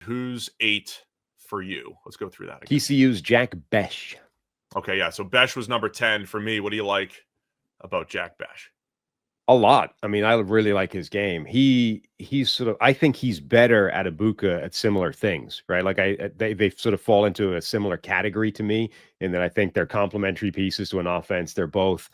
Who's 8 for you? Let's go through that again. TCU's Jack Bech. Okay, yeah. So Bech was number 10 for me. What do you like about Jack Bech? A lot. I mean, I really like his game. He's sort of, I think he's better at Ibuka at similar things, right? Like they sort of fall into a similar category to me in that I think they're complementary pieces to an offense. They're both,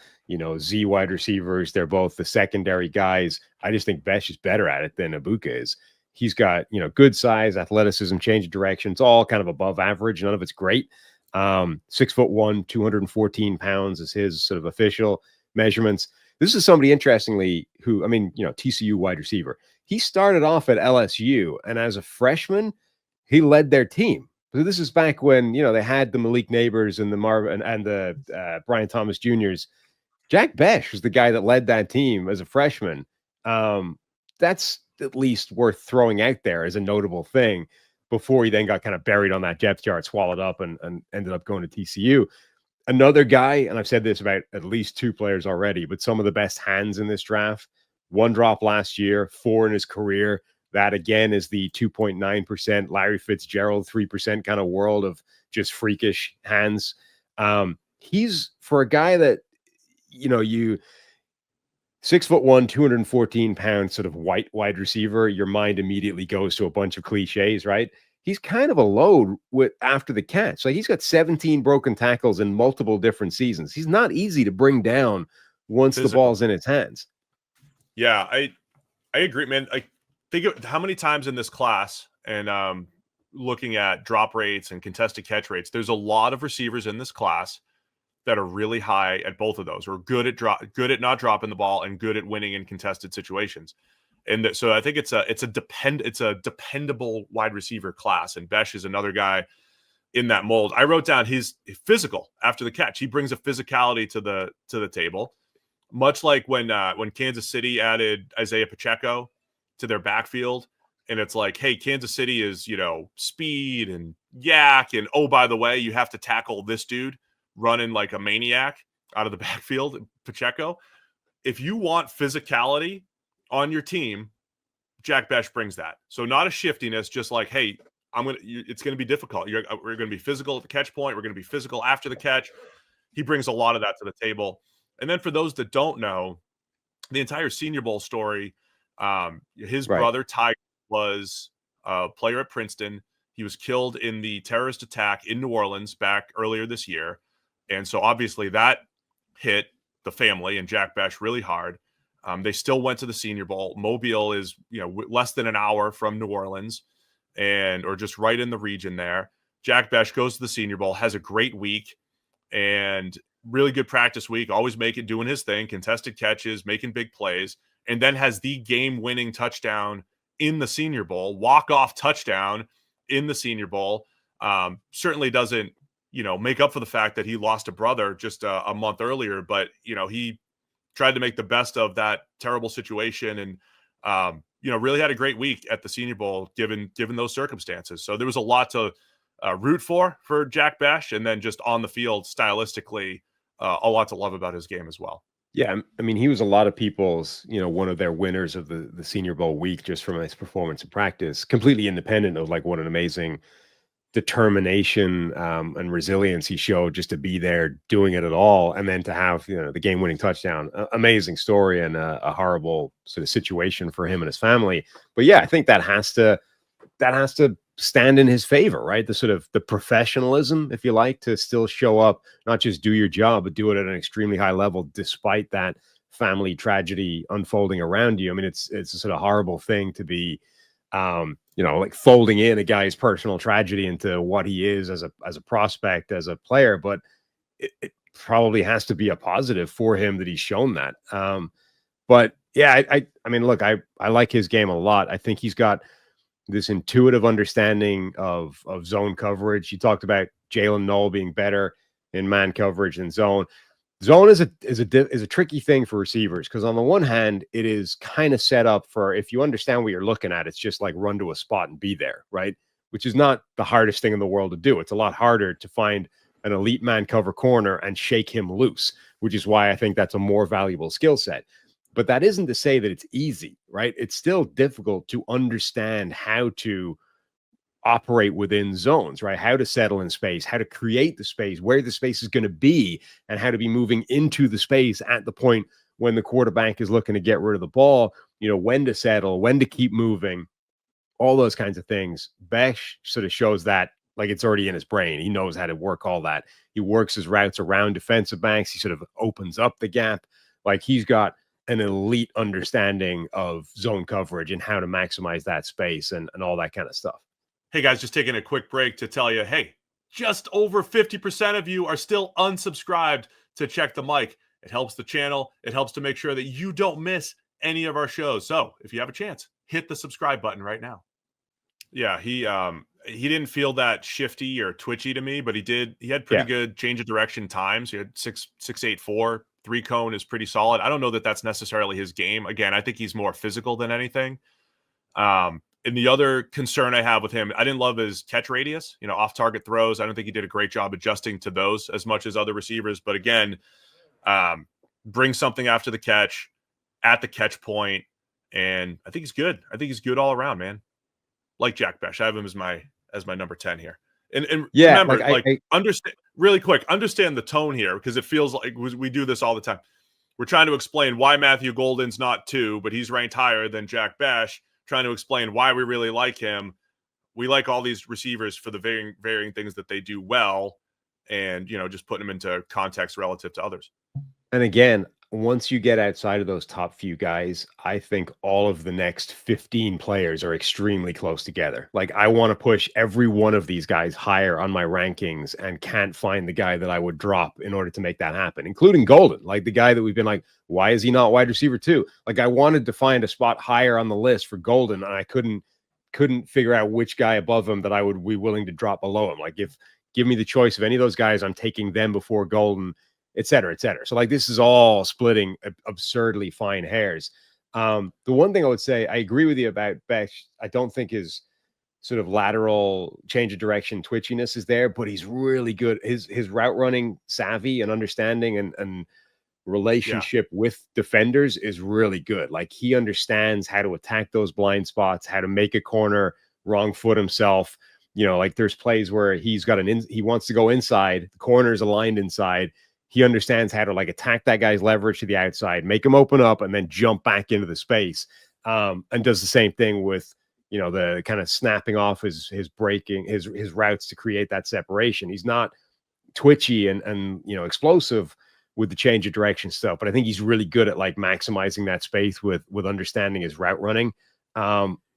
Z wide receivers. They're both the secondary guys. I just think Bech is better at it than Ibuka is. He's got, good size, athleticism, change of direction. It's all kind of above average. None of it's great. 6'1", 214 pounds is his sort of official measurements. This is somebody, interestingly, who, TCU wide receiver. He started off at LSU, and as a freshman, he led their team. So this is back when, they had the Malik Neighbors and the Marvin and the Brian Thomas Juniors. Jack Bech was the guy that led that team as a freshman. That's at least worth throwing out there as a notable thing before he then got kind of buried on that depth chart, swallowed up, and ended up going to TCU. Another guy, and I've said this about at least 2 players already, but some of the best hands in this draft. 1 drop last year, 4 in his career. That, again, is the 2.9% Larry Fitzgerald, 3% kind of world of just freakish hands. He's, for a guy that, 6'1", 214 pounds, sort of white wide receiver, your mind immediately goes to a bunch of cliches, right? He's kind of a load after the catch. Like, he's got 17 broken tackles in multiple different seasons. He's not easy to bring down once the ball's in his hands. Yeah, I agree, man. I think of how many times in this class and looking at drop rates and contested catch rates, there's a lot of receivers in this class that are really high at both of those, or good at not dropping the ball and good at winning in contested situations. And so I think it's a dependable wide receiver class, and Bech is another guy in that mold. I wrote down he's physical after the catch. He brings a physicality to the table, much like when Kansas City added Isaiah Pacheco to their backfield, and it's like, hey, Kansas City is speed and yak, and oh, by the way, you have to tackle this dude running like a maniac out of the backfield, Pacheco. If you want physicality on your team, Jack Bech brings that. So not a shiftiness, just like, hey, it's going to be difficult. We're going to be physical at the catch point. We're going to be physical after the catch. He brings a lot of that to the table. And then for those that don't know, the entire Senior Bowl story, his brother, Ty, was a player at Princeton. He was killed in the terrorist attack in New Orleans back earlier this year. And so obviously that hit the family and Jack Bech really hard. They still went to the Senior Bowl. Mobile is, less than an hour from New Orleans or just right in the region there. Jack Bech goes to the Senior Bowl, has a great week and really good practice week, always doing his thing, contested catches, making big plays, and then has the game-winning touchdown in the Senior Bowl, walk-off touchdown in the Senior Bowl. Certainly doesn't, make up for the fact that he lost a brother just a month earlier, but, he tried to make the best of that terrible situation and, really had a great week at the Senior Bowl given those circumstances. So there was a lot to root for Jack Bech, and then just on the field stylistically, a lot to love about his game as well. Yeah, I mean, he was a lot of people's, one of their winners of the Senior Bowl week just from his performance in practice, completely independent of like what an amazing determination and resilience he showed just to be there doing it at all, and then to have the game-winning touchdown. Amazing story, and a horrible sort of situation for him and his family. But yeah, I think that has to stand in his favor, right? The sort of the professionalism, if you like, to still show up, not just do your job, but do it at an extremely high level despite that family tragedy unfolding around you. I mean, it's a sort of horrible thing to be like folding in a guy's personal tragedy into what he is as a prospect, as a player, but it probably has to be a positive for him that he's shown that. But yeah, I mean, look, I like his game a lot. I think he's got this intuitive understanding of zone coverage. You talked about Jalen Knoll being better in man coverage than zone. Zone is a tricky thing for receivers, because on the one hand, it is kind of set up for, if you understand what you're looking at, it's just like run to a spot and be there, right? Which is not the hardest thing in the world to do. It's a lot harder to find an elite man cover corner and shake him loose, which is why I think that's a more valuable skill set. But that isn't to say that it's easy, right? It's still difficult to understand how to operate within zones, right? How to settle in space, how to create the space, where the space is going to be, and how to be moving into the space at the point when the quarterback is looking to get rid of the ball, when to settle, when to keep moving, all those kinds of things. Bech sort of shows that like it's already in his brain. He knows how to work all that. He works his routes around defensive backs. He sort of opens up the gap. Like he's got an elite understanding of zone coverage and how to maximize that space and all that kind of stuff. Hey guys, just taking a quick break to tell you, hey, just over 50% of you are still unsubscribed to Check the Mic. It helps the channel. It helps to make sure that you don't miss any of our shows. So if you have a chance, hit the subscribe button right now. Yeah, he didn't feel that shifty or twitchy to me, but he had pretty good change of direction times. He had 6.84. 3-cone is pretty solid. I don't know that that's necessarily his game. Again, I think he's more physical than anything. And the other concern I have with him, I didn't love his catch radius, off target throws. I don't think he did a great job adjusting to those as much as other receivers. But again, bring something after the catch, at the catch point, and I think he's good. I think he's good all around, man. Like Jack Bech, I have him as my number 10 here. And yeah, remember, understand really quick, understand the tone here, because it feels like we do this all the time. We're trying to explain why Matthew Golden's not 2, but he's ranked higher than Jack Bech. Trying to explain why we really like him. We like all these receivers for the varying things that they do well, and just putting them into context relative to others. And again, once you get outside of those top few guys, I think all of the next 15 players are extremely close together. Like I want to push every one of these guys higher on my rankings and can't find the guy that I would drop in order to make that happen, including Golden, like the guy that we've been like, why is he not wide receiver 2? Like I wanted to find a spot higher on the list for Golden, and I couldn't figure out which guy above him that I would be willing to drop below him. Like give me the choice of any of those guys, I'm taking them before Golden, et cetera, et cetera. So like this is all splitting absurdly fine hairs. The one thing I would say, I agree with you about Bech. I don't think his sort of lateral change of direction twitchiness is there, but he's really good. His route running savvy and understanding and relationship with defenders is really good. Like he understands how to attack those blind spots, how to make a corner wrong foot himself. Like there's plays where he's got he wants to go inside, the corner is aligned inside. He understands how to like attack that guy's leverage to the outside, make him open up, and then jump back into the space. And does the same thing with, the kind of snapping off his breaking, his routes to create that separation. He's not twitchy and explosive with the change of direction stuff, but I think he's really good at like maximizing that space with understanding his route running.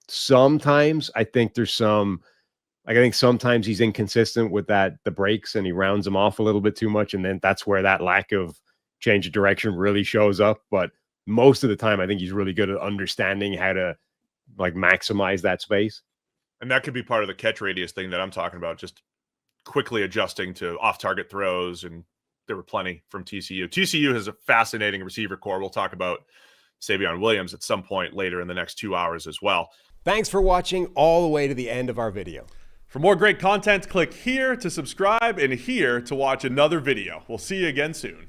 Sometimes I think there's some, I think sometimes he's inconsistent with the breaks, and he rounds them off a little bit too much. And then that's where that lack of change of direction really shows up. But most of the time, I think he's really good at understanding how to like maximize that space. And that could be part of the catch radius thing that I'm talking about, just quickly adjusting to off target throws. And there were plenty from TCU. TCU has a fascinating receiver core. We'll talk about Savion Williams at some point later in the next 2 hours as well. Thanks for watching all the way to the end of our video. For more great content, click here to subscribe and here to watch another video. We'll see you again soon.